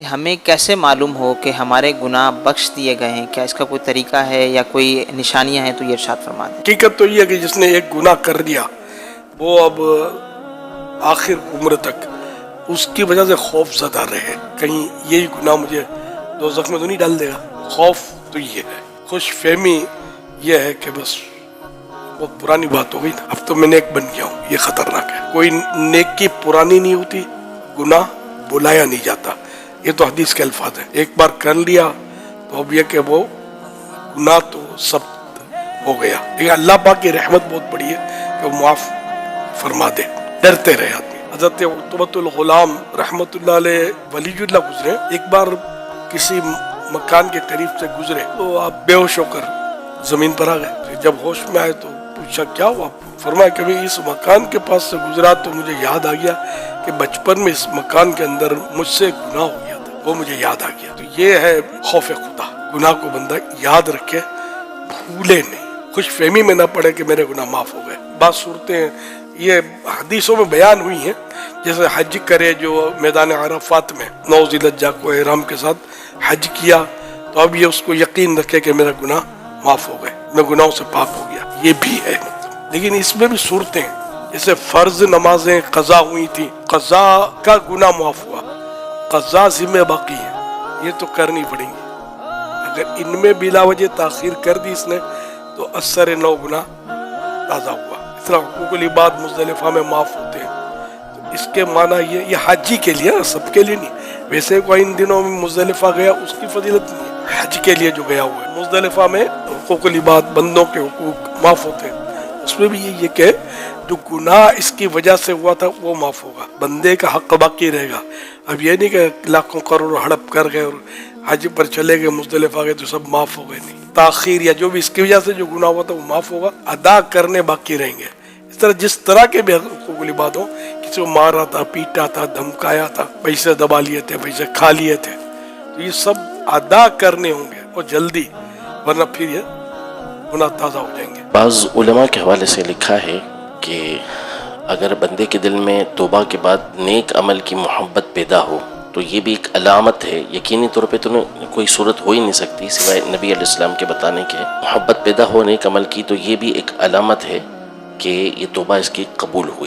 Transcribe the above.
ہمیں کیسے معلوم ہو کہ ہمارے گناہ بخش دیے گئے ہیں؟ کیا اس کا کوئی طریقہ ہے یا کوئی نشانیاں ہیں تو یہ ارشاد فرما دیں۔ حقیقت تو یہ ہے کہ جس نے ایک گناہ کر دیا وہ اب آخر عمر تک اس کی وجہ سے خوف زدہ رہے، کہیں یہی گناہ مجھے دوزخ میں تو نہیں ڈال دے گا۔ خوف تو یہ ہے، خوش فہمی یہ ہے کہ بس وہ پرانی بات ہو گئی نا، اب تو میں نیک بن گیا ہوں، یہ خطرناک ہے۔ کوئی نیکی پرانی نہیں ہوتی، گناہ بلایا نہیں جاتا، یہ تو حدیث کے الفاظ ہیں۔ ایک بار کر لیا تو اب یہ کہ وہ گناہ تو سب ہو گیا، لیکن اللہ پاک کی رحمت بہت بڑی ہے کہ وہ معاف فرما دے، ڈرتے رہے آدمی۔ حضرت عتبۃ الغلام رحمت اللہ علیہ ولی اللہ گزرے، ایک بار کسی مکان کے قریب سے گزرے تو آپ بے ہوش ہو کر زمین پر آ گئے۔ جب ہوش میں آئے تو پوچھا کیا ہوا؟ فرمایا کہ اس مکان کے پاس سے گزرا تو مجھے یاد آ گیا کہ بچپن میں اس مکان کے اندر مجھ سے گناہ ہو گیا تھا، وہ مجھے یاد آ گیا۔ تو یہ ہے خوف خدا، گناہ کو بندہ یاد رکھے، بھولے نہیں، خوش فہمی میں نہ پڑے کہ میرے گناہ معاف ہو گئے۔ بعض صورتیں یہ حدیثوں میں بیان ہوئی ہیں، جیسے حج کرے جو میدان عرفات میں 9 ذی الحجہ کو احرام کے ساتھ حج کیا تو اب یہ اس کو یقین رکھے کہ میرا گناہ معاف ہو گئے، میں گناہوں سے پاک ہو گیا، یہ بھی ہے۔ لیکن اس میں بھی صورتیں جیسے فرض نمازیں قضا ہوئی تھی، قضا کا گناہ معاف ہوا، قضا ذمہ باقی ہے، یہ تو کرنی پڑیں گی۔ اگر ان میں بلا وجہ تاخیر کر دی اس نے تو اثر 9 گناہ تازہ ہوا۔ اس طرح حقوق العباد مزدلفہ میں معاف ہوتے ہیں، تو اس کے معنی یہ حجی کے لیے، سب کے لیے نہیں۔ ویسے کوئی ان دنوں میں مزدلفہ گیا اس کی فضیلت نہیں ہے، حج کے لیے جو گیا ہوا ہے۔ مزدلفہ میں حقوق العباد، بندوں کے حقوق معاف ہوتے ہیں، اس میں بھی یہ کہ جو گناہ اس کی وجہ سے ہوا تھا وہ معاف ہوگا، بندے کا حق باقی رہے گا۔ اب یہ نہیں کہ لاکھوں کروڑ ہڑپ کر گئے اور حج پر چلے گئے، مزدلفہ گئے تو سب معاف ہو گئے، نہیں، تاخیر یا جو بھی اس کی وجہ سے جو گناہ ہوا تھا وہ معاف ہوگا، ادا کرنے باقی رہیں گے۔ اس طرح جس طرح کے بھی حقوق العباد ہوں، کسی کو مارا تھا، پیٹا تھا، دھمکایا تھا، پیسے دبا لیے تھے، پیسے کھا لیے تھے، تو یہ سب ادا کرنے ہوں گے اور جلدی، ورنہ پھر یہ گناہ تازہ ہو جائیں گے۔ بعض علماء کے حوالے سے لکھا ہے کہ اگر بندے کے دل میں توبہ کے بعد نیک عمل کی محبت پیدا ہو تو یہ بھی ایک علامت ہے، یقینی طور پہ تو کوئی صورت ہو ہی نہیں سکتی سوائے نبی علیہ السلام کے بتانے کے، محبت پیدا ہو نیک عمل کی، تو یہ بھی ایک علامت ہے کہ یہ توبہ اس کی قبول ہوئی۔